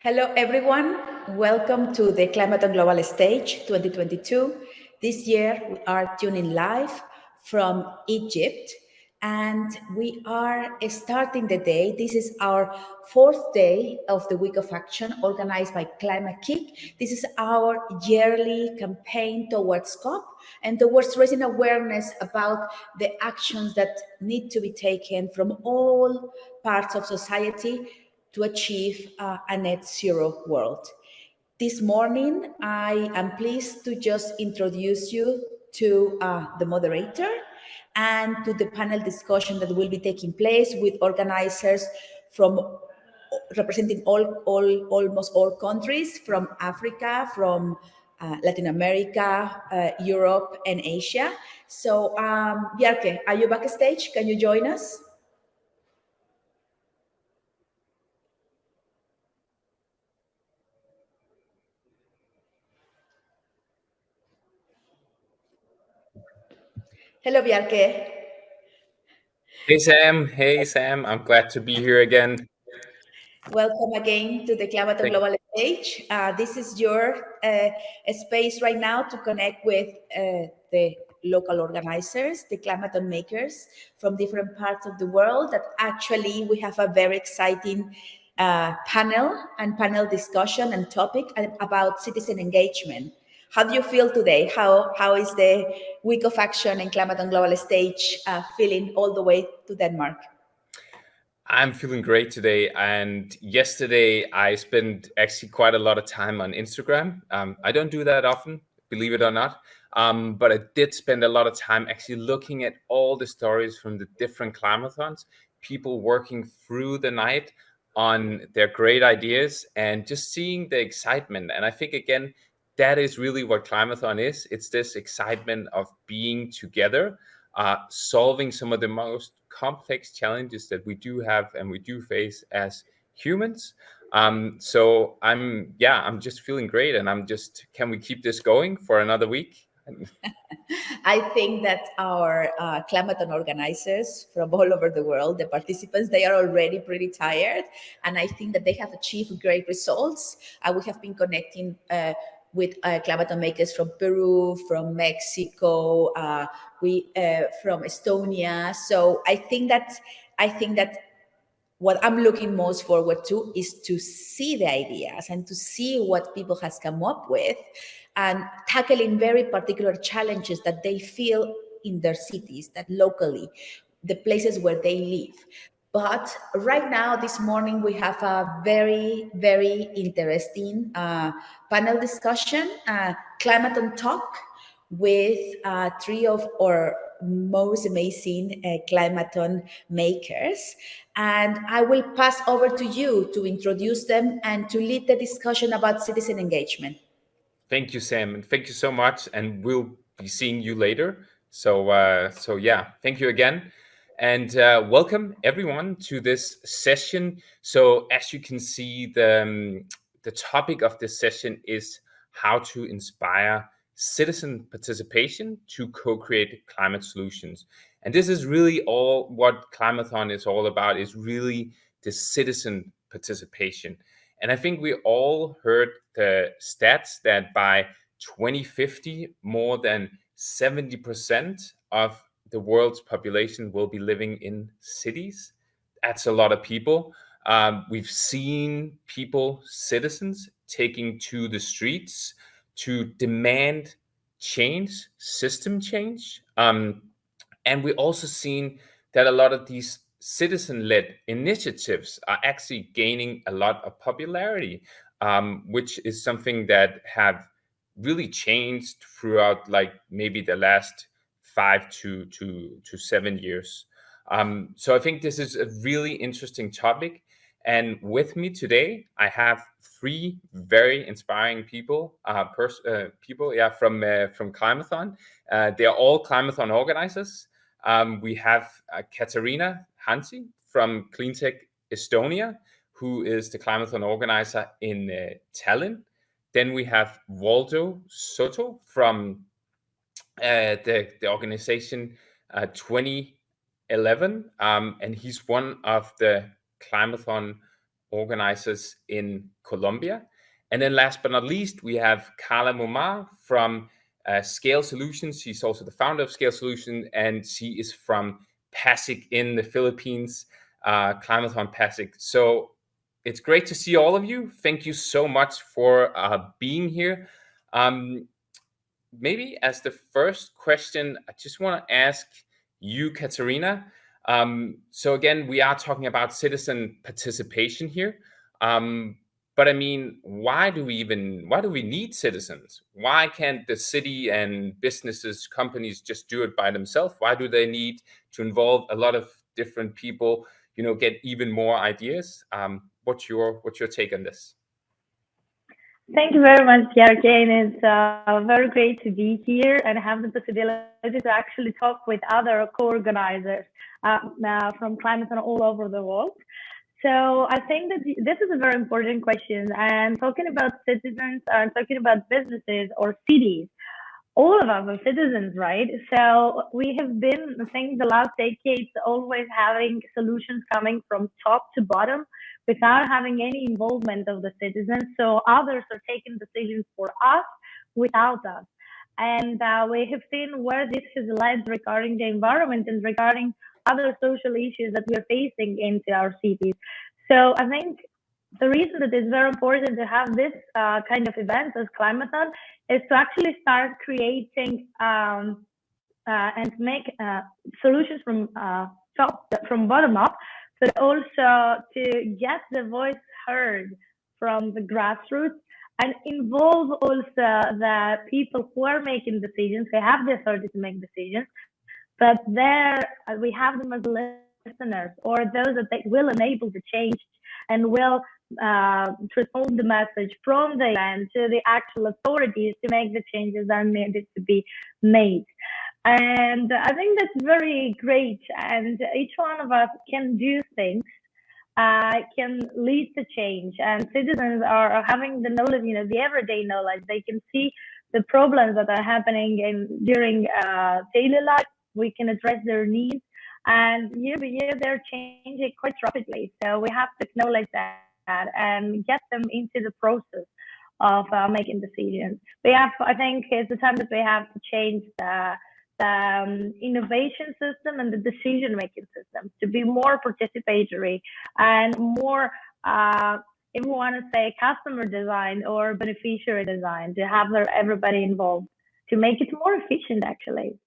Hello, everyone. Welcome to the Climate on Global Stage 2022. This year, we are tuning live from Egypt, and we are starting the day. This is our fourth day of the Week of Action organized by Climate-KIC. This is our yearly campaign towards COP and towards raising awareness about the actions that need to be taken from all parts of society to achieve a net zero world. This morning, I am pleased to just introduce you to the moderator and to the panel discussion that will be taking place with organizers from representing almost all countries from Africa, from Latin America, Europe, and Asia. So, Bjarke, are you backstage? Can you join us? Hello, Bjarke. Hey Sam, I'm glad to be here again. Welcome again to the Climate on Global Stage. This is your space right now to connect with the local organizers, the climate makers from different parts of the world. That actually we have a very exciting panel discussion and topic about citizen engagement. How do you feel today? How is the Week of Action and Climate on Global Stage feeling all the way to Denmark? I'm feeling great today. And yesterday, I spent actually quite a lot of time on Instagram. I don't do that often, believe it or not. But I did spend a lot of time actually looking at all the stories from the different climathons, people working through the night on their great ideas and just seeing the excitement. And I think, again, that is really what Climathon is. It's this excitement of being together, solving some of the most complex challenges that we do have and we do face as humans. So I'm just feeling great, and can we keep this going for another week? I think that our Climathon organizers from all over the world, the participants, they are already pretty tired, and I think that they have achieved great results. We have been connecting with Climathon makers from Peru, from Mexico, from Estonia. So I think that what I'm looking most forward to is to see the ideas and to see what people has come up with and tackling very particular challenges that they feel in their cities, that locally, the places where they live. But right now, this morning, we have a very, very interesting panel discussion, Climate on Talk, with three of our most amazing Climathon makers. And I will pass over to you to introduce them and to lead the discussion about citizen engagement. Thank you, Sam, and thank you so much. And we'll be seeing you later. So thank you again. And welcome everyone to this session. So as you can see, the topic of this session is how to inspire citizen participation to co-create climate solutions. And this is really all what Climathon is all about, is really the citizen participation. And I think we all heard the stats that by 2050, more than 70% of the world's population will be living in cities. That's a lot of people. We've seen people, citizens, taking to the streets to demand change, system change. And we also seen that a lot of these citizen-led initiatives are actually gaining a lot of popularity, which is something that have really changed throughout, like, maybe the last 5 to 7 years. So I think this is a really interesting topic. And with me today, I have three very inspiring people, from Climathon. They are all Climathon organizers. We have Katarina Hansi from Cleantech Estonia, who is the Climathon organizer in Tallinn. Then we have Waldo Soto from the organization 2011, and he's one of the Climathon organizers in Colombia. And then last but not least, we have Carla Momar from Scale Solutions. She's also the founder of Scale Solutions, and she is from PASIC in the Philippines, Climathon PASIC. So it's great to see all of you. Thank you so much for being here. Maybe as the first question, I just want to ask you, Katerina. So again, we are talking about citizen participation here. But I mean, why do we need citizens? Why can't the city and businesses, companies just do it by themselves? Why do they need to involve a lot of different people, get even more ideas? What's your take on this? Thank you very much, Yarkin. It's very great to be here and have the possibility to actually talk with other co-organizers from Climate all over the world. So I think that this is a very important question. And talking about citizens and talking about businesses or cities, all of us are citizens, right? So we have been, I think, the last decades always having solutions coming from top to bottom without having any involvement of the citizens. So others are taking decisions for us without us. And we have seen where this has led regarding the environment and regarding other social issues that we're facing into our cities. So I think the reason that it's very important to have this kind of events as Climathon is to actually start creating and make solutions from bottom up, but also to get the voice heard from the grassroots and involve also the people who are making decisions. They have the authority to make decisions, but there we have them as listeners or those that they will enable the change and will transform the message from the land to the actual authorities to make the changes that needed to be made. And I think that's very great. And each one of us can do things, can lead to change. And citizens are having the knowledge, the everyday knowledge. They can see the problems that are happening during daily life. We can address their needs. And year by year, they're changing quite rapidly. So we have to acknowledge that and get them into the process of making decisions. I think it's the time that we have to change the innovation system and the decision-making system to be more participatory and more, if we want to say, customer design or beneficiary design, to have everybody involved, to make it more efficient, actually.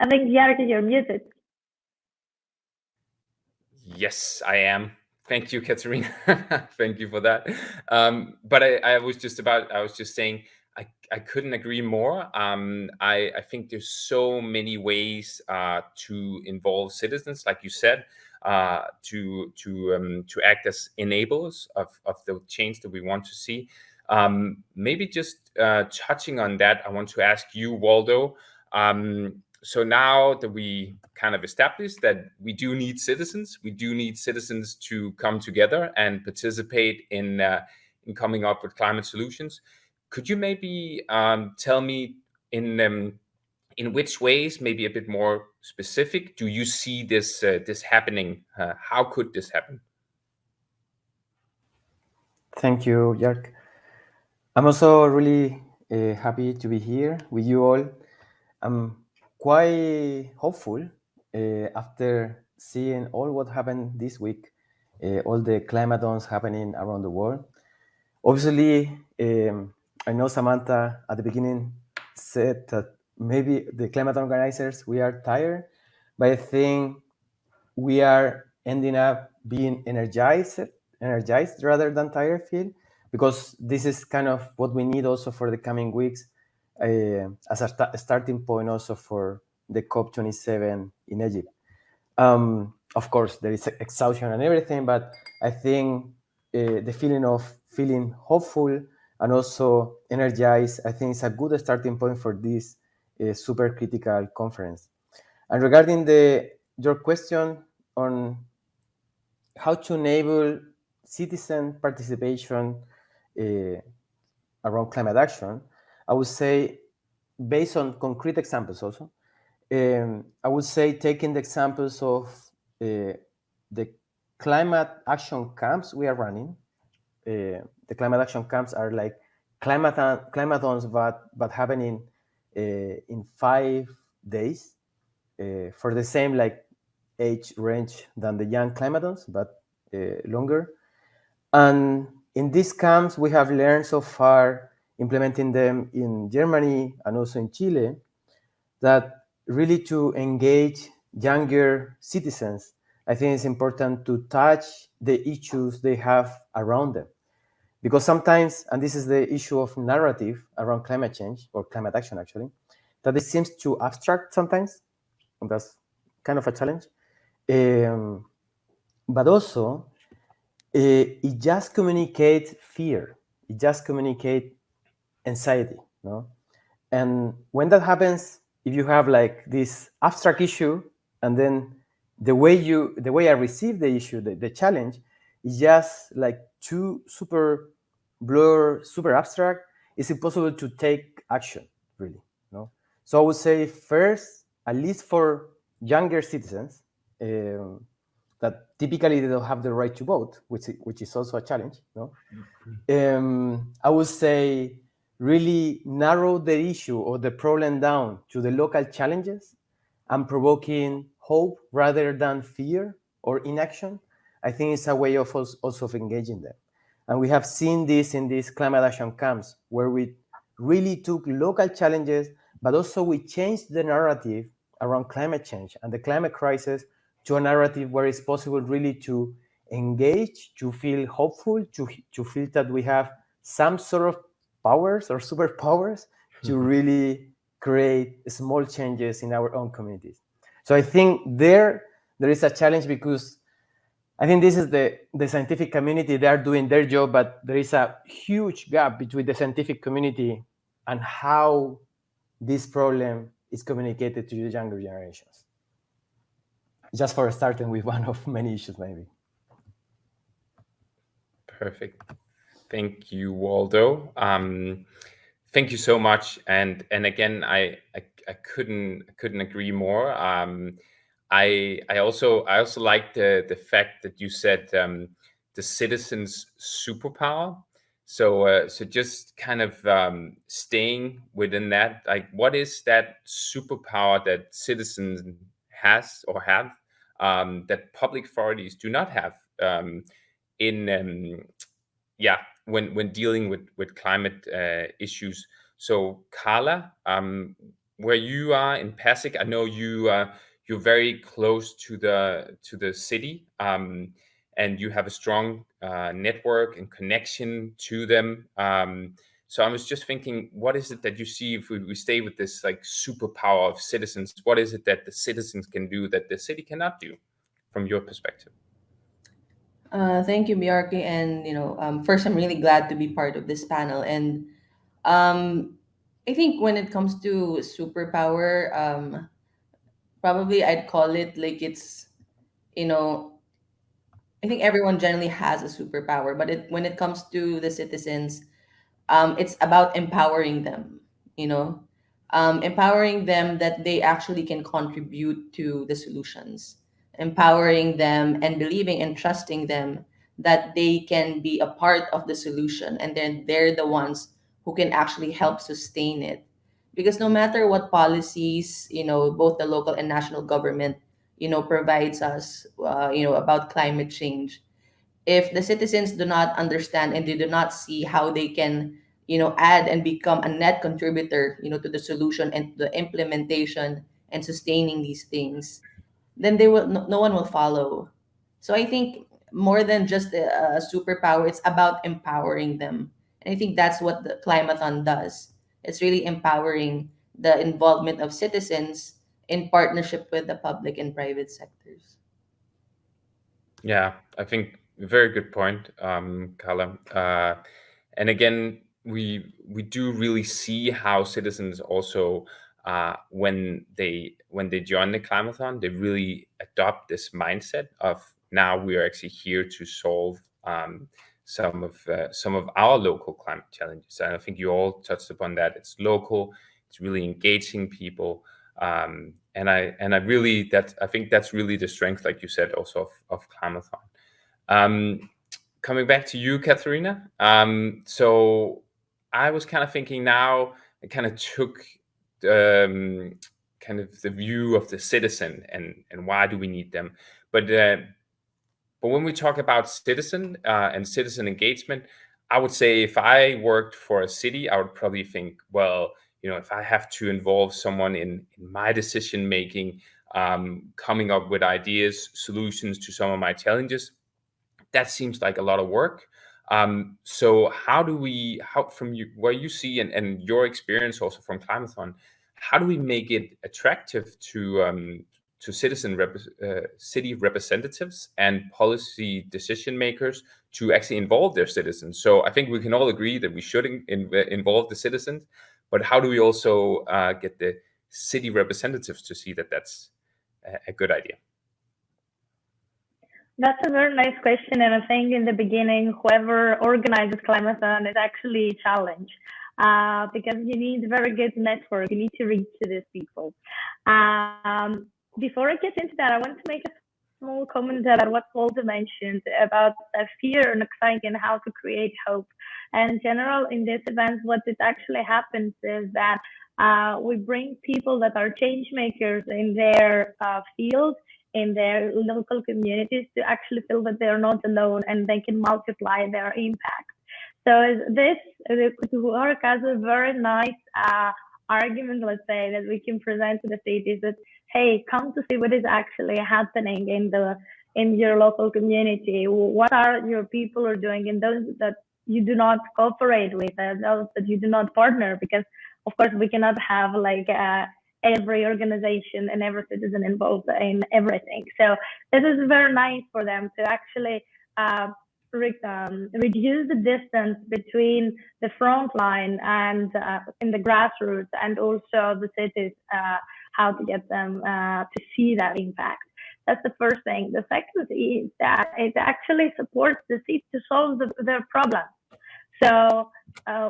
I think, Yarki, you're muted. Yes, I am. Thank you, Katerina. Thank you for that. But I was just saying, I couldn't agree more. I think there's so many ways to involve citizens, like you said, to act as enablers of the change that we want to see. Maybe just touching on that, I want to ask you, Waldo. So now that we kind of established that we do need citizens to come together and participate in coming up with climate solutions. Could you maybe tell me in which ways, maybe a bit more specific, do you see this happening? How could this happen? Thank you, Jark. I'm also really happy to be here with you all. I'm quite hopeful after seeing all what happened this week, all the climatons happening around the world. Obviously, I know Samantha at the beginning said that maybe the climaton organizers, we are tired, but I think we are ending up being energized rather than tired feel, because this is kind of what we need also for the coming weeks as a starting point also for the COP27 in Egypt. Of course, there is exhaustion and everything, but I think the feeling of feeling hopeful and also energized, I think is a good starting point for this super critical conference. And regarding your question on how to enable citizen participation around climate action, I would say based on concrete examples also. I would say taking the examples of the climate action camps we are running. The climate action camps are like climathons, but happening in 5 days for the same like age range than the young climathons, but longer. And in these camps, we have learned so far, implementing them in Germany and also in Chile, that really to engage younger citizens, I think it's important to touch the issues they have around them. Because sometimes, and this is the issue of narrative around climate change, or climate action actually, that it seems too abstract sometimes, and that's kind of a challenge. But also, it just communicates fear. It just communicates anxiety, no? And when that happens, if you have like this abstract issue, and then the way I receive the issue, the challenge, is just like too super blur, super abstract, it's impossible to take action, really. No? So I would say first, at least for younger citizens, that typically they don't have the right to vote, which is also a challenge. No? I would say really narrow the issue or the problem down to the local challenges and provoking hope rather than fear or inaction. I think it's a way of also of engaging them. And we have seen this in these climate action camps where we really took local challenges, but also we changed the narrative around climate change and the climate crisis to a narrative where it's possible really to engage, to feel hopeful, to feel that we have some sort of powers or superpowers to really create small changes in our own communities. So I think there is a challenge, because I think this is the scientific community. They are doing their job, but there is a huge gap between the scientific community and how this problem is communicated to the younger generations. Just for starting with one of many issues, maybe. Perfect. Thank you, Waldo. Thank you so much. And again, I couldn't agree more. I also like the fact that you said the citizens' superpower. So just kind of staying within that, like, what is that superpower that citizens has or have that public authorities do not have in when dealing with climate issues? So Carla, where you are in Pasig, I know you're very close to the city, and you have a strong network and connection to them. So I was just thinking, what is it that you see if we stay with this like superpower of citizens? What is it that the citizens can do that the city cannot do, from your perspective? Thank you, Bjarke. And first, I'm really glad to be part of this panel. And I think when it comes to superpower, probably I'd call it like it's, you know, I think everyone generally has a superpower, but when it comes to the citizens, it's about empowering them, you know, empowering them that they actually can contribute to the solutions, empowering them and believing and trusting them that they can be a part of the solution, and then they're the ones who can actually help sustain it. Because no matter what policies, both the local and national government, provides us, about climate change, if the citizens do not understand and they do not see how they can add and become a net contributor to the solution and the implementation and sustaining these things, then they will no one will follow. So I think more than just a superpower, it's about empowering them, and I think that's what the climathon does. It's really empowering the involvement of citizens in partnership with the public and private sectors. Yeah, I think very good point, Carla. And again, we do really see how citizens also, when they join the Climathon, they really adopt this mindset of, now we are actually here to solve some of our local climate challenges. And I think you all touched upon that. It's local, it's really engaging people. And I think that's really the strength, like you said, also of Climathon. Coming back to you, Katharina. So I was kind of thinking now, I kind of took kind of the view of the citizen and why do we need them. But when we talk about citizen and citizen engagement, I would say if I worked for a city, I would probably think, well, if I have to involve someone in my decision making, coming up with ideas, solutions to some of my challenges, that seems like a lot of work. So how from you, where you see and your experience also from Climathon, how do we make it attractive to city representatives and policy decision makers to actually involve their citizens? So I think we can all agree that we should involve the citizens, but how do we also get the city representatives to see that that's a good idea? That's a very nice question, and I think in the beginning, whoever organizes Climathon is actually a challenge because you need a very good network. You need to reach to these people. Before I get into that, I want to make a small comment about what Walter mentioned about fear and anxiety and how to create hope. And in general, in this event, what it actually happens is that we bring people that are change makers in their field, in their local communities, to actually feel that they're not alone and they can multiply their impact. So this work has a very nice argument, let's say, that we can present to the cities that, hey, come to see what is actually happening in your local community. What are your people are doing, and those that you do not cooperate with, those that you do not partner, because of course we cannot have like every organization and every citizen involved in everything. So this is very nice for them to actually reduce the distance between the front line and in the grassroots, and also the cities, how to get them to see that impact. That's the first thing. The second is that it actually supports the city to solve their problems. So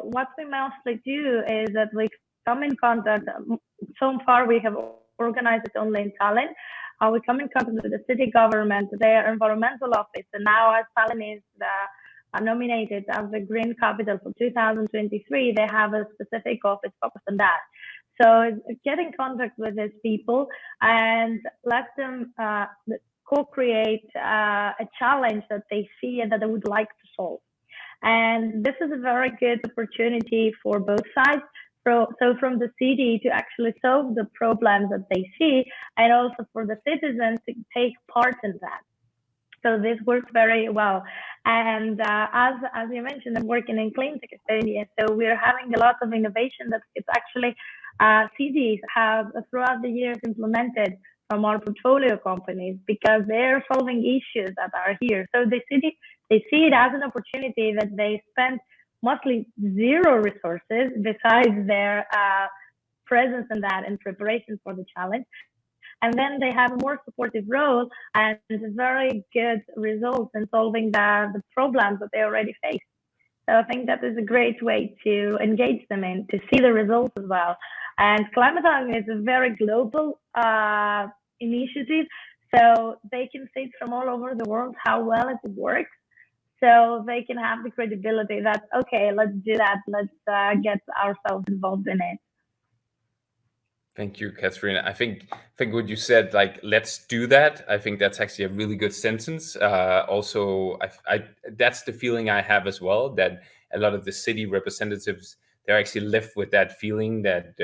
what we mostly do is that we come in contact. So far, we have organized it only in Tallinn. We come in contact with the city government, their environmental office, and now as Tallinn is nominated as the Green Capital for 2023, they have a specific office focused on that. So get in contact with these people and let them co-create a challenge that they see and that they would like to solve. And this is a very good opportunity for both sides. So from the city to actually solve the problems that they see, and also for the citizens to take part in that. So this works very well. And as you mentioned, I'm working in Climate-KIC Estonia, so we're having a lot of innovation that it's actually cities have throughout the years implemented from our portfolio companies, because they're solving issues that are here. So they see it as an opportunity that they spend mostly zero resources besides their presence in that and preparation for the challenge. And then they have a more supportive role and very good results in solving the problems that they already face. So I think that is a great way to engage them in, to see the results as well. And Climathon is a very global initiative, so they can see it from all over the world how well it works. So they can have the credibility that, okay, let's do that. Let's get ourselves involved in it. Thank you, Katharina. I think what you said, like, let's do that. I think that's actually a really good sentence. Also, that's the feeling I have as well, that a lot of the city representatives, they're actually left with that feeling that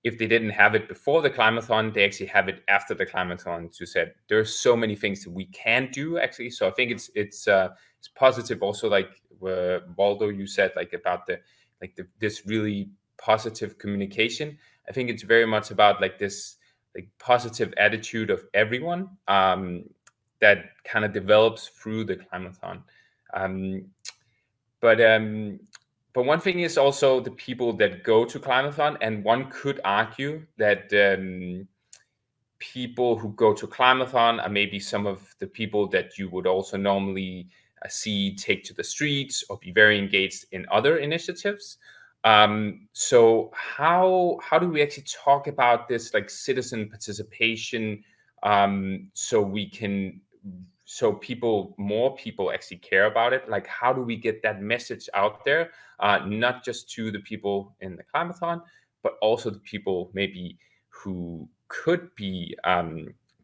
if they didn't have it before the Climathon, they actually have it after the Climathon, to say there's so many things that we can do actually. So I think it's positive also, like Waldo, you said, like about this really positive communication. I think it's very much about like this like positive attitude of everyone that kind of develops through the Climathon. But one thing is also the people that go to Climathon, and one could argue that people who go to Climathon are maybe some of the people that you would also normally see take to the streets or be very engaged in other initiatives. So how do we actually talk about this, like citizen participation, so more people actually care about it? Like, how do we get that message out there, not just to the people in the Climathon, but also the people maybe who could be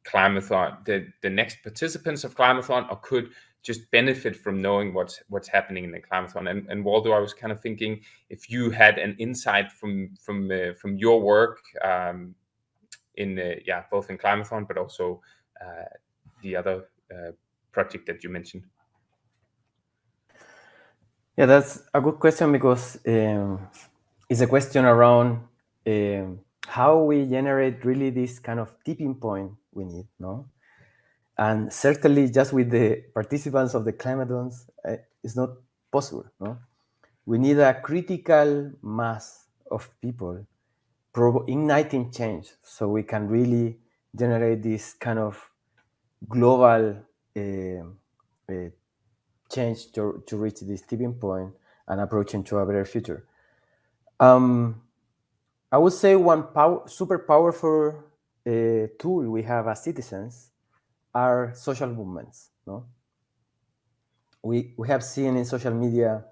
Climathon, the next participants of Climathon, or could just benefit from knowing what's happening in the Climathon. And Waldo, I was kind of thinking if you had an insight from your work in both in Climathon, but also the other project that you mentioned. Yeah, that's a good question, because it's a question around how we generate really this kind of tipping point we need, no? And certainly just with the participants of the Climathons, it's not possible, no? We need a critical mass of people igniting change, so we can really generate this kind of global change to reach this tipping point and approaching to a better future. I would say one super powerful tool we have as citizens are social movements. No, we have seen in social media.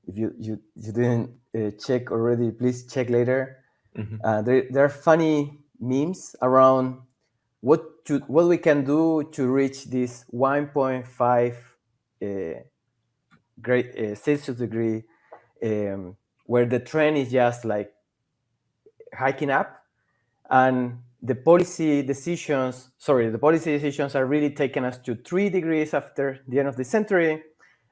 If you didn't check already, please check later. There are funny memes around what we can do to reach this 1.5 Celsius degree, where the trend is just like hiking up, and the policy decisions are really taking us to 3 degrees after the end of the century,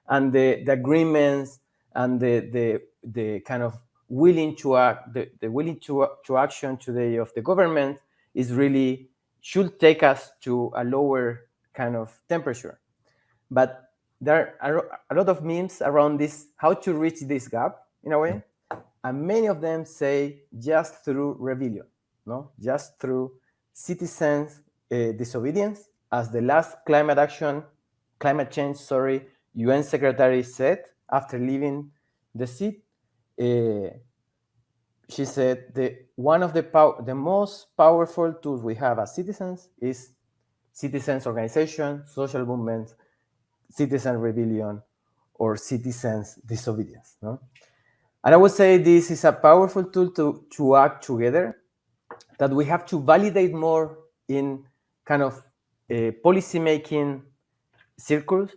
and the agreements and the kind of willing to act, the willing to action today of the government is really should take us to a lower kind of temperature. But there are a lot of memes around this, how to reach this gap in a way, and many of them say just through rebellion, no, just through citizens' disobedience, as the last climate change, UN secretary said after leaving the seat. She said one of the most powerful tools we have as citizens is citizens' organization, social movements, citizen rebellion, or citizens' disobedience. No? And I would say this is a powerful tool to act together, that we have to validate more in kind of policy-making circles,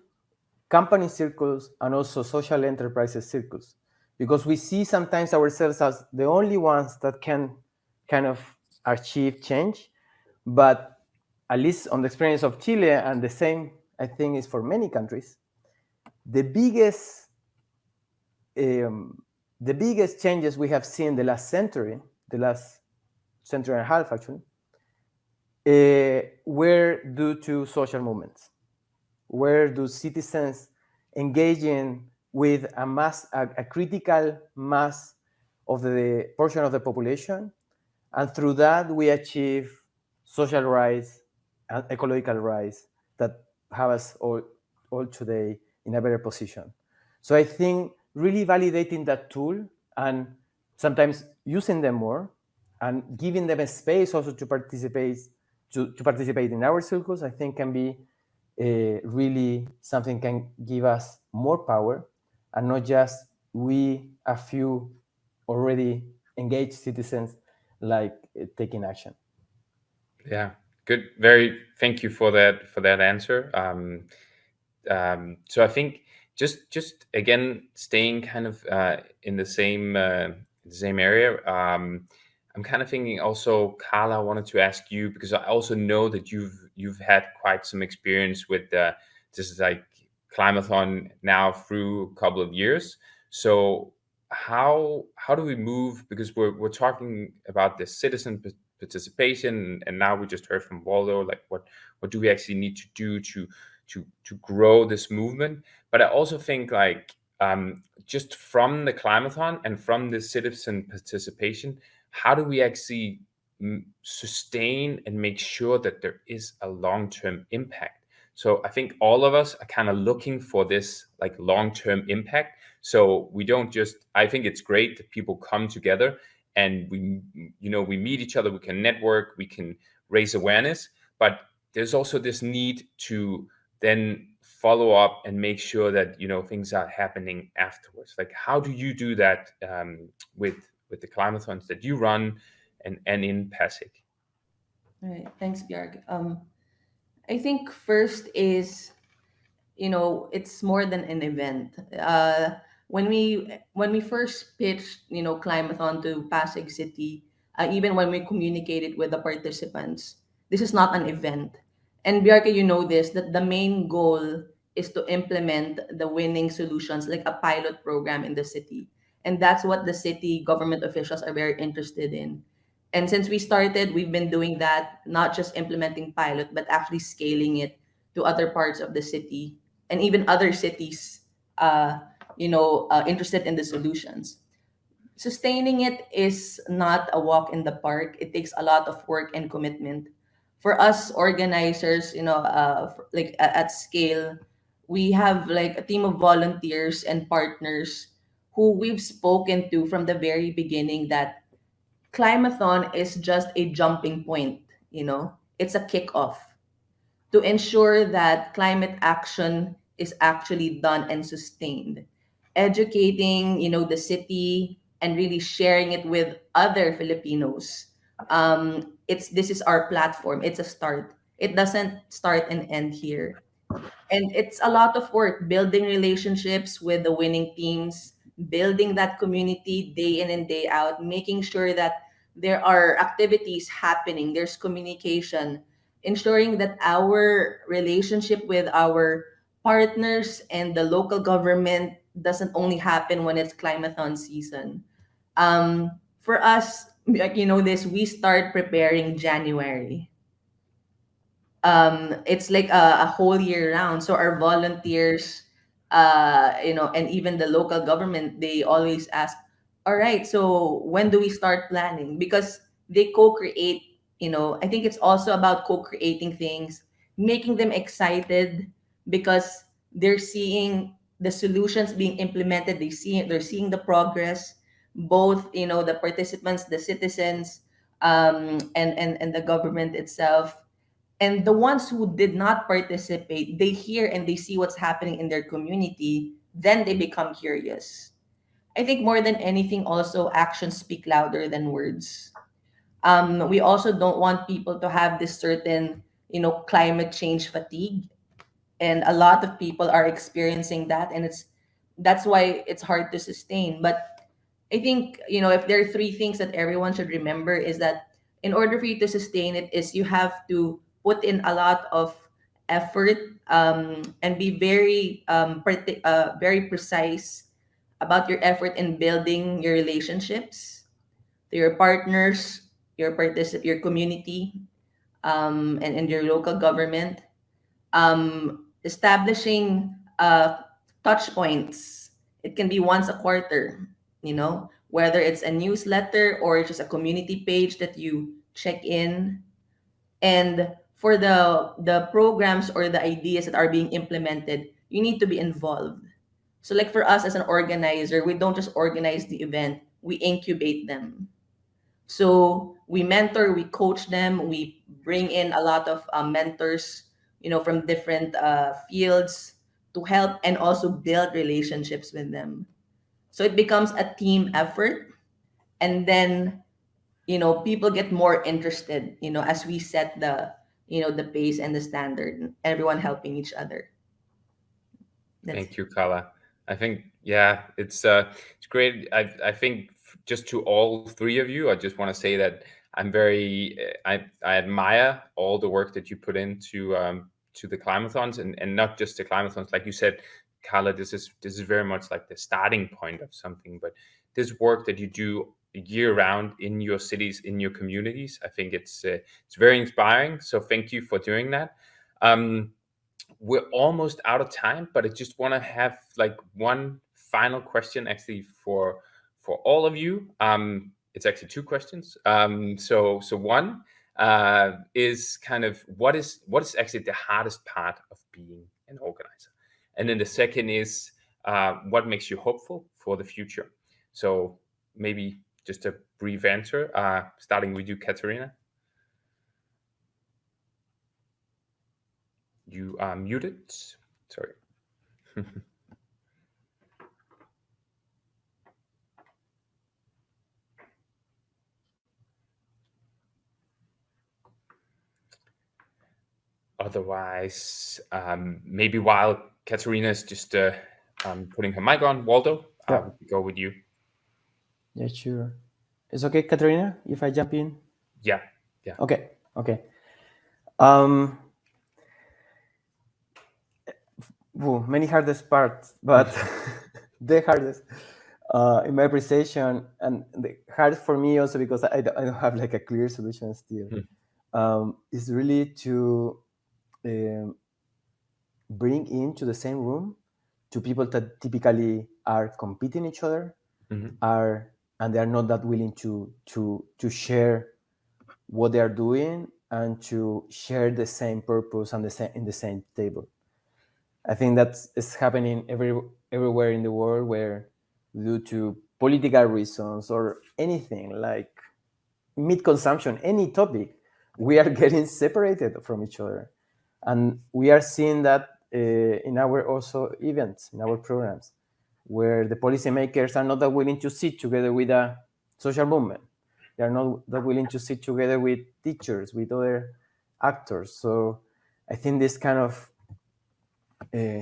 company circles, and also social enterprises circles. Because we see sometimes ourselves as the only ones that can kind of achieve change. But at least on the experience of Chile, and the same, I think, is for many countries, the biggest changes we have seen the last century and a half actually, were due to social movements, where do citizens engaging with a critical mass of the portion of the population, and through that we achieve social rights and ecological rights that have us all today in a better position. So I think really validating that tool and sometimes using them more and giving them a space also to participate in our circles, I think can be really something can give us more power, and not just a few already engaged citizens like taking action. Yeah, good. Thank you for that answer. So I think just again staying kind of in the same area. I'm kind of thinking also, Carla, I wanted to ask you, because I also know that you've had quite some experience with this is like Climathon now through a couple of years. So how do we move? Because we're talking about the citizen participation, and now we just heard from Waldo, like what do we actually need to do to grow this movement. But I also think like just from the Climathon and from the citizen participation, how do we actually sustain and make sure that there is a long-term impact? So I think all of us are kind of looking for this like long-term impact. So we don't just, I think it's great that people come together and we meet each other, we can network, we can raise awareness, but there's also this need to then follow up and make sure that things are happening afterwards. Like, how do you do that with the climathons that you run and in PASIC? All right, thanks, Bjarg. I think first is, it's more than an event. When we first pitched, Climathon to Pasig City, even when we communicated with the participants, this is not an event. And Biarca, you know this, that the main goal is to implement the winning solutions, like a pilot program in the city. And that's what the city government officials are very interested in. And since we started, we've been doing that, not just implementing pilot, but actually scaling it to other parts of the city and even other cities, interested in the solutions. Sustaining it is not a walk in the park. It takes a lot of work and commitment. For us organizers, at scale, we have like a team of volunteers and partners who we've spoken to from the very beginning that Climathon is just a jumping point, it's a kickoff to ensure that climate action is actually done and sustained. Educating, the city and really sharing it with other Filipinos. This is our platform. It's a start. It doesn't start and end here. And it's a lot of work building relationships with the winning teams, building that community day in and day out, making sure that there are activities happening, there's communication, ensuring that our relationship with our partners and the local government doesn't only happen when it's climathon season. For us, like this, we start preparing January. It's like a whole year round. So our volunteers, and even the local government, they always ask, all right, so when do we start planning? Because they co-create, I think it's also about co-creating things, making them excited because they're seeing the solutions being implemented. They're seeing the progress, both, the participants, the citizens, and the government itself, and the ones who did not participate, they hear and they see what's happening in their community, then they become curious. I think more than anything, also actions speak louder than words. We also don't want people to have this certain, climate change fatigue, and a lot of people are experiencing that, and that's why it's hard to sustain. But I think, if there are three things that everyone should remember is that in order for you to sustain it is you have to put in a lot of effort, and be very precise about your effort in building your relationships to your partners, your community, and your local government, establishing touch points. It can be once a quarter, whether it's a newsletter or just a community page that you check in. And for the programs or the ideas that are being implemented, you need to be involved. So like for us as an organizer, we don't just organize the event, we incubate them. So we mentor, we coach them, we bring in a lot of mentors, from different fields to help and also build relationships with them. So it becomes a team effort. And then, people get more interested, as we set the pace and the standard, everyone helping each other. That's Thank you, Carla. I think, yeah, it's great. I think just to all three of you, I just want to say that I'm very I admire all the work that you put into to the climathons, and not just the climathons, like you said, Carla. This is very much like the starting point of something, but this work that you do year round in your cities, in your communities, I think it's very inspiring. So thank you for doing that. We're almost out of time, but I just want to have like one final question actually for all of you. It's actually two questions. So one, is kind of what is actually the hardest part of being an organizer, and then the second is what makes you hopeful for the future. So maybe just a brief answer, starting with you, Katerina. You are muted. Sorry. Otherwise, maybe while Katerina is just putting her mic on, Waldo, Yeah. we go with you. Yeah, sure. It's okay, Katerina, if I jump in? Yeah. Okay. Many hardest parts, but the hardest in my appreciation, and the hard for me also because I don't have like a clear solution still, is really to bring into the same room two people that typically are competing each other, and they are not that willing to share what they are doing and to share the same purpose and in the same table. I think is happening everywhere in the world, where due to political reasons or anything like meat consumption, any topic, we are getting separated from each other, and we are seeing that in our also events, in our programs, where the policymakers are not that willing to sit together with a social movement. They are not that willing to sit together with teachers, with other actors. So I think this kind of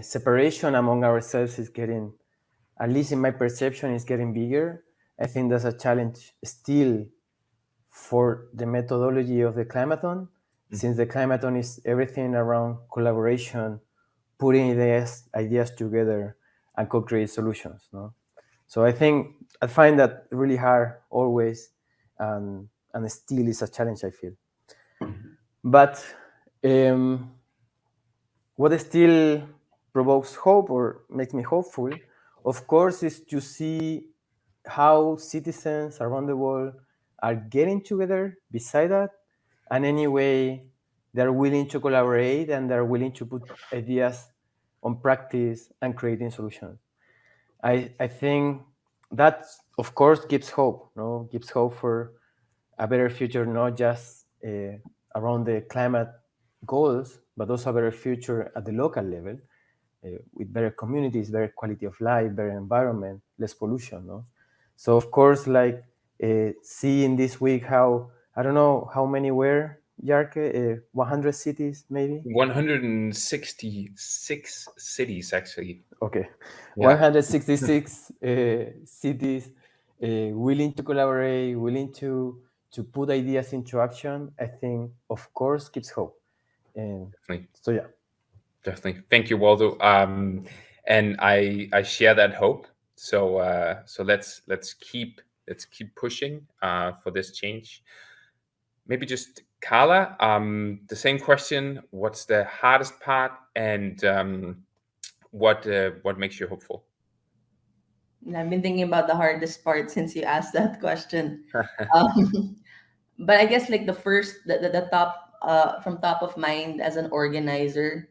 separation among ourselves is getting, at least in my perception, is getting bigger. I think that's a challenge still for the methodology of the Climathon, since the Climathon is everything around collaboration, putting ideas together and co-create solutions. No? So I find that really hard always, and still is a challenge, I feel. But what still provokes hope or makes me hopeful, of course, is to see how citizens around the world are getting together beside that, and anyway, they're willing to collaborate and they're willing to put ideas on practice and creating solutions. I think that, of course, gives hope. No, gives hope for a better future, not just around the climate goals, but also a better future at the local level, with better communities, better quality of life, better environment, less pollution. No, so of course, like seeing this week how, I don't know how many were, Jarke, 100 cities maybe. 166 cities, actually. Okay, Yeah. 166 cities willing to collaborate, willing to put ideas into action. I think, of course, gives hope. And Definitely. so yeah, Definitely. Thank you, Waldo. And I share that hope. So let's keep pushing for this change. Maybe just Carla, the same question. What's the hardest part, and what makes you hopeful? I've been thinking about the hardest part since you asked that question. But I guess like the first, the top, from top of mind as an organizer,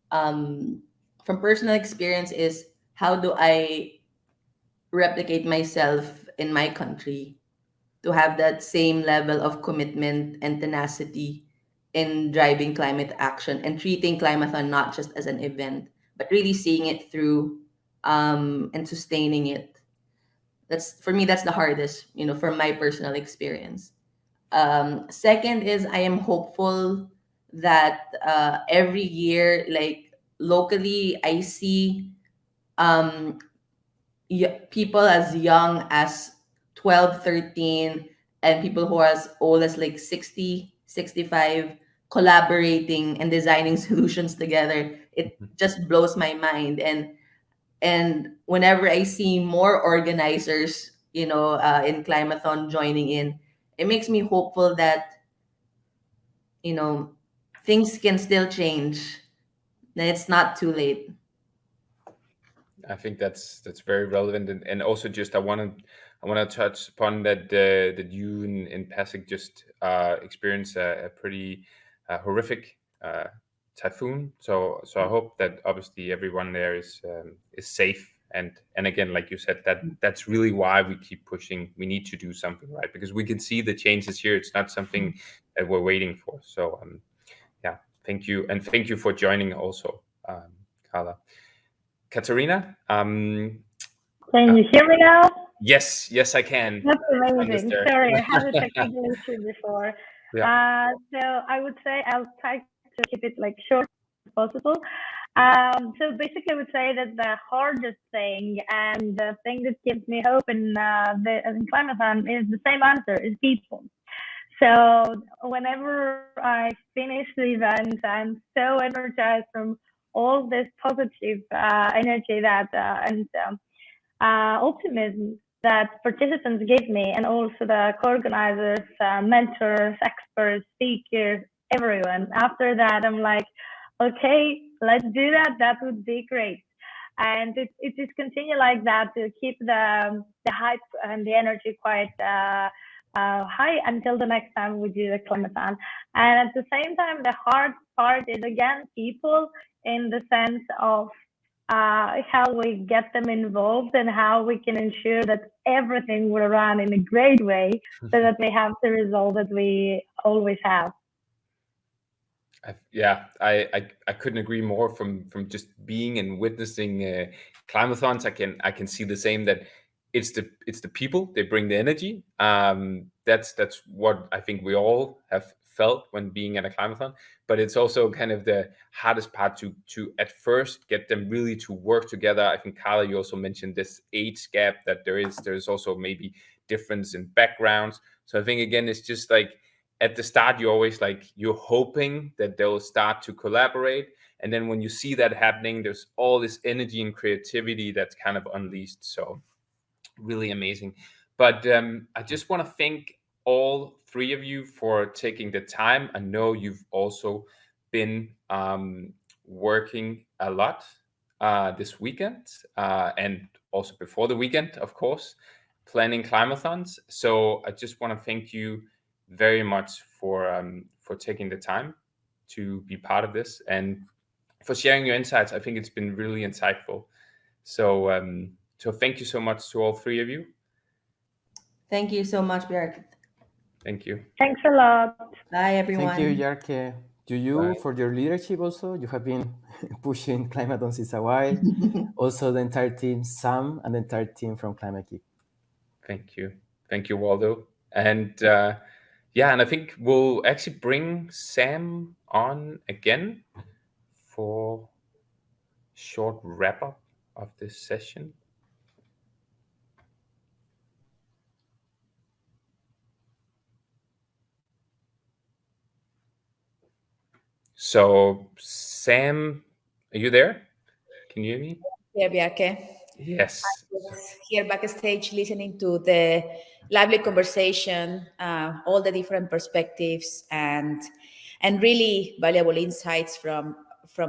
from personal experience, is how do I replicate myself in my country to have that same level of commitment and tenacity in driving climate action and treating Climathon not just as an event, but really seeing it through, and sustaining it. That's, for me, that's the hardest, from my personal experience. Second is, I am hopeful that every year, like locally, I see people as young as 12, 13, and people who are as old as like 60, 65, collaborating and designing solutions together. It just blows my mind. And whenever I see more organizers, in Climathon joining in, it makes me hopeful that, you know, things can still change. That it's not too late. I think that's very relevant, and also just I want to I want to touch upon that you in Pasig just experienced a pretty horrific typhoon. So I hope that obviously everyone there is safe. And again, like you said, that's really why we keep pushing. We need to do something, right? Because we can see the changes here. It's not something that we're waiting for. So yeah, thank you, and thank you for joining also, Carla. Katarina. Can you hear me now? Yes, I can. That's amazing. Sorry, I had a technical issue before. Yeah. So I would say I'll try to keep it like short as possible. So basically, I would say that the hardest thing and the thing that gives me hope in Climate-KIC is the same answer: is people. So whenever I finish the event, I'm so energized from all this positive energy that and optimism that participants give me, and also the co-organizers, mentors, experts, speakers, everyone. After that, I'm like, okay, let's do that. That would be great. And it just continue like that to keep the hype and the energy quite high until the next time we do the Climate-KIC. And at the same time, the hard part is again people, in the sense of how we get them involved and how we can ensure that everything will run in a great way so that we have the result that we always have. I couldn't agree more. From just being and witnessing climathons, I can see the same, that it's the people, they bring the energy. That's what I think we all have felt when being at a climathon. But it's also kind of the hardest part to at first get them really to work together. I think, Carla, you also mentioned this age gap, that there's also maybe difference in backgrounds. So I think again, it's just like at the start, you're always like, you're hoping that they'll start to collaborate. And then when you see that happening, there's all this energy and creativity that's kind of unleashed. So really amazing. But I just want to thank all three of you for taking the time. I know you've also been working a lot this weekend and also before the weekend, of course, planning climathons. So I just want to thank you very much for taking the time to be part of this and for sharing your insights. I think it's been really insightful. So so thank you so much to all three of you. Thank you so much, Björk. Thank you. Thanks a lot. Bye, everyone. Thank you, Jarke. To you Bye. for your leadership also. You have been pushing Climathon since a while. Also the entire team, Sam, and the entire team from Climate-KIC. Thank you. Thank you, Waldo. And yeah, and I think we'll actually bring Sam on again for short wrap up of this session. So Sam, are you there? Can you hear me? Yeah, Biake. Yes. Here backstage, listening to the lively conversation, all the different perspectives, and really valuable insights from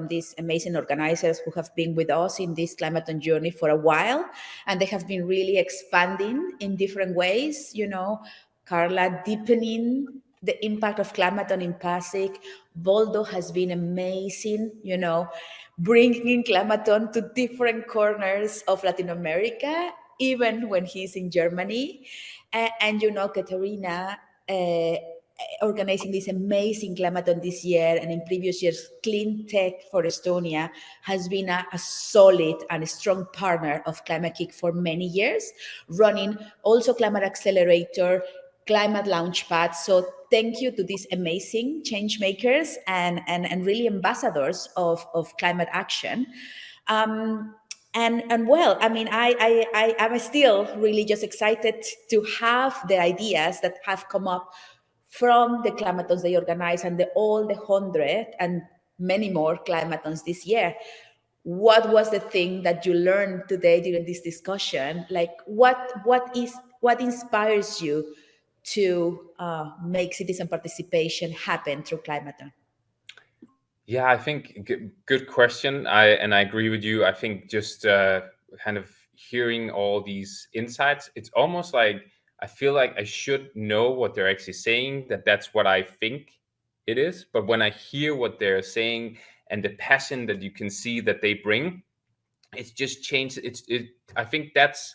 these amazing organizers who have been with us in this Climate-KIC journey for a while, and they have been really expanding in different ways. You know, Carla deepening the impact of Climate-KIC in Pasig. Voldo has been amazing, you know, bringing Climate-KIC to different corners of Latin America, even when he's in Germany. And you know, Katerina, organizing this amazing Climate-KIC this year, and in previous years, Clean Tech for Estonia, has been a solid and a strong partner of Climate-KIC for many years, running also Climate Accelerator, Climate Launchpad. So thank you to these amazing change makers and really ambassadors of climate action. And well, I mean, I'm still really just excited to have the ideas that have come up from the climatons they organize and all the 100 and many more climatons this year. What was the thing that you learned today during this discussion? Like, what inspires you to make citizen participation happen through Climate-KIC? Yeah, I think good question. I agree with you. I think just kind of hearing all these insights, it's almost like I feel like I should know what they're actually saying, that's what I think it is. But when I hear what they're saying and the passion that you can see that they bring, it's just changed. I think that's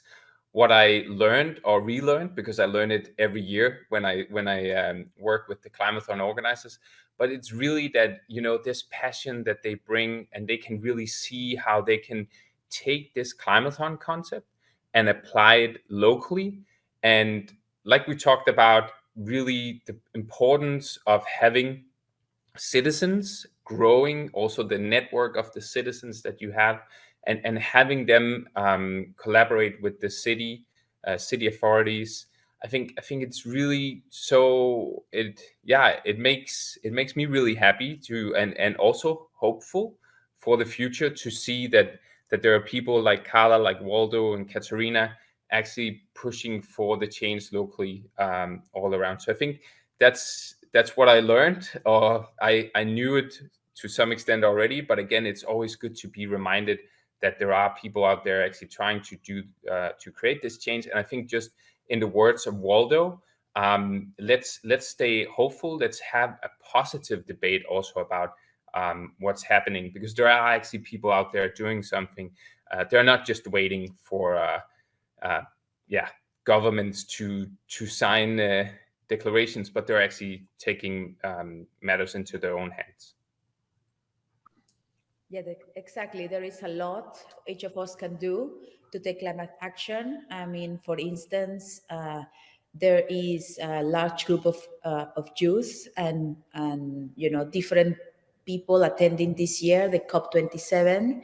what I learned or relearned, because I learn it every year when I work with the Climate-KIC organizers. But it's really that, this passion that they bring, and they can really see how they can take this Climate-KIC concept and apply it locally. And like we talked about, really the importance of having citizens, growing also the network of the citizens that you have, and having them collaborate with the city authorities. I think it's really so it makes me really happy to, and also hopeful for the future, to see that there are people like Carla, like Waldo and Katerina, actually pushing for the change locally all around. So I think that's what I learned, or I knew it to some extent already. But again, it's always good to be reminded that there are people out there actually trying to do to create this change. And I think, just in the words of Waldo, let's stay hopeful. Let's have a positive debate also about what's happening, because there are actually people out there doing something. They're not just waiting for governments to sign declarations, but they're actually taking matters into their own hands. Yeah, exactly. There is a lot each of us can do to take climate action. I mean, for instance, there is a large group of youth and different people attending this year the COP27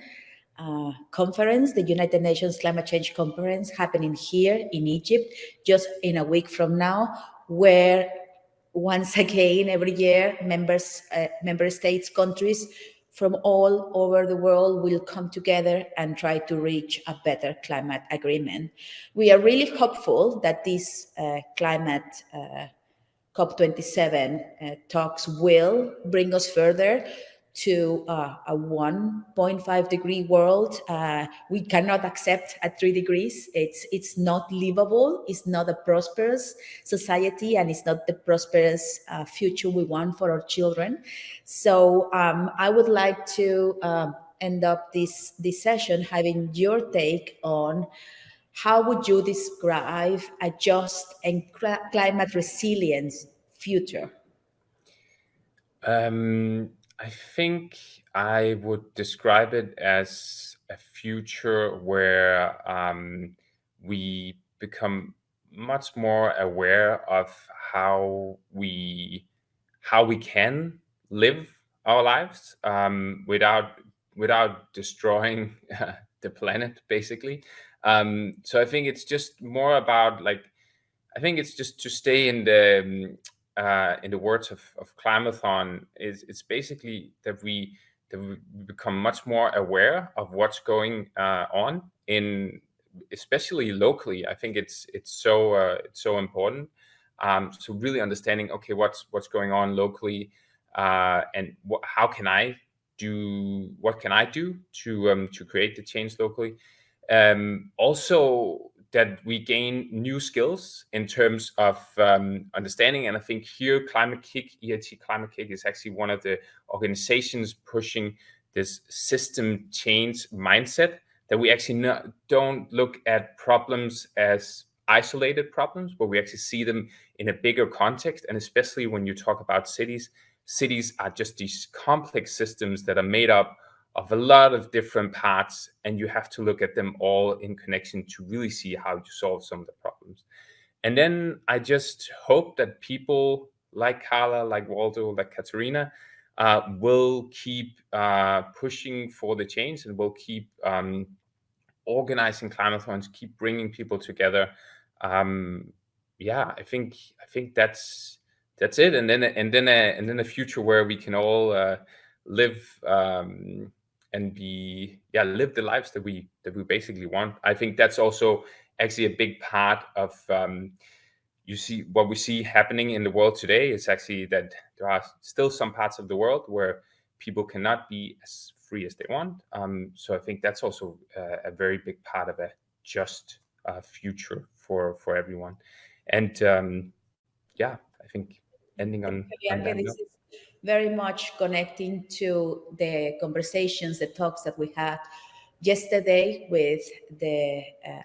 conference, the United Nations Climate Change Conference, happening here in Egypt just in a week from now, where once again every year member states, countries from all over the world will come together and try to reach a better climate agreement. We are really hopeful that this climate COP27 talks will bring us further to a 1.5 degree world. We cannot accept at 3 degrees. It's not livable. It's not a prosperous society, and it's not the prosperous future we want for our children. So I would like to end up this session having your take on how would you describe a just and climate resilience future? I think I would describe it as a future where we become much more aware of how we can live our lives without destroying the planet, basically. So I think it's just more about, I think it's just to stay in the words of Climathon, it's basically that we become much more aware of what's going on, especially locally. I think it's so important. So really understanding, okay, what's going on locally, and how can I do? What can I do to create the change locally? Also, that we gain new skills in terms of understanding. And I think here Climate-KIC, EIT Climate-KIC, is actually one of the organizations pushing this system change mindset, that we actually don't look at problems as isolated problems, but we actually see them in a bigger context. And especially when you talk about cities are just these complex systems that are made up of a lot of different parts, and you have to look at them all in connection to really see how to solve some of the problems. And then I just hope that people like Carla, like Waldo, like Katerina will keep pushing for the change, and will keep organizing climathons, keep bringing people together. I think that's it. And then a future where we can all live and live the lives that we basically want. I think that's also actually a big part of you see what we see happening in the world today is actually that there are still some parts of the world where people cannot be as free as they want. So I think that's also a very big part of a just future for everyone. And yeah, I think ending on Bianca, that this note. is very much connecting to the conversations, the talks that we had yesterday with the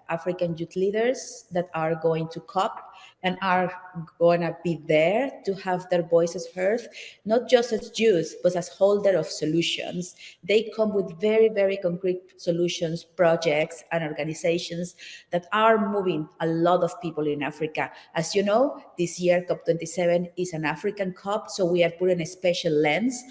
African youth leaders that are going to COP and are going to be there to have their voices heard, not just as youth, but as holder of solutions. They come with very, very concrete solutions, projects, and organizations that are moving a lot of people in Africa. As you know, this year COP27 is an African COP, so we are putting a special lens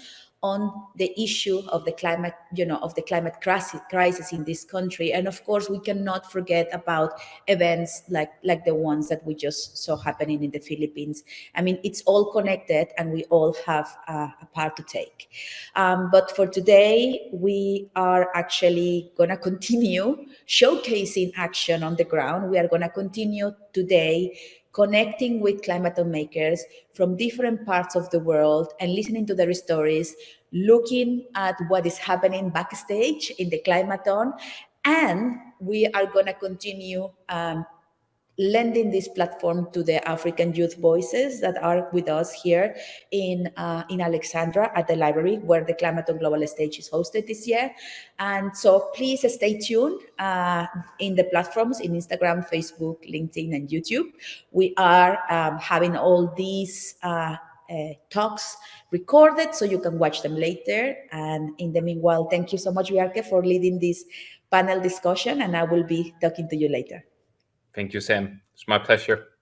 on the issue of the climate, of the climate crisis in this country. And of course, we cannot forget about events like the ones that we just saw happening in the Philippines. I mean, it's all connected and we all have a part to take. But for today, we are actually going to continue showcasing action on the ground. We are going to continue today connecting with climate makers from different parts of the world and listening to their stories, looking at what is happening backstage in the Climaton. And we are going to continue lending this platform to the African youth voices that are with us here in Alexandra at the library where the Climate Global Stage is hosted this year. And so please stay tuned in the platforms in Instagram, Facebook, LinkedIn, and YouTube. We are having all these talks recorded so you can watch them later. And in the meanwhile, thank you so much, Bjarke, for leading this panel discussion, and I will be talking to you later. Thank you, Sam. It's my pleasure.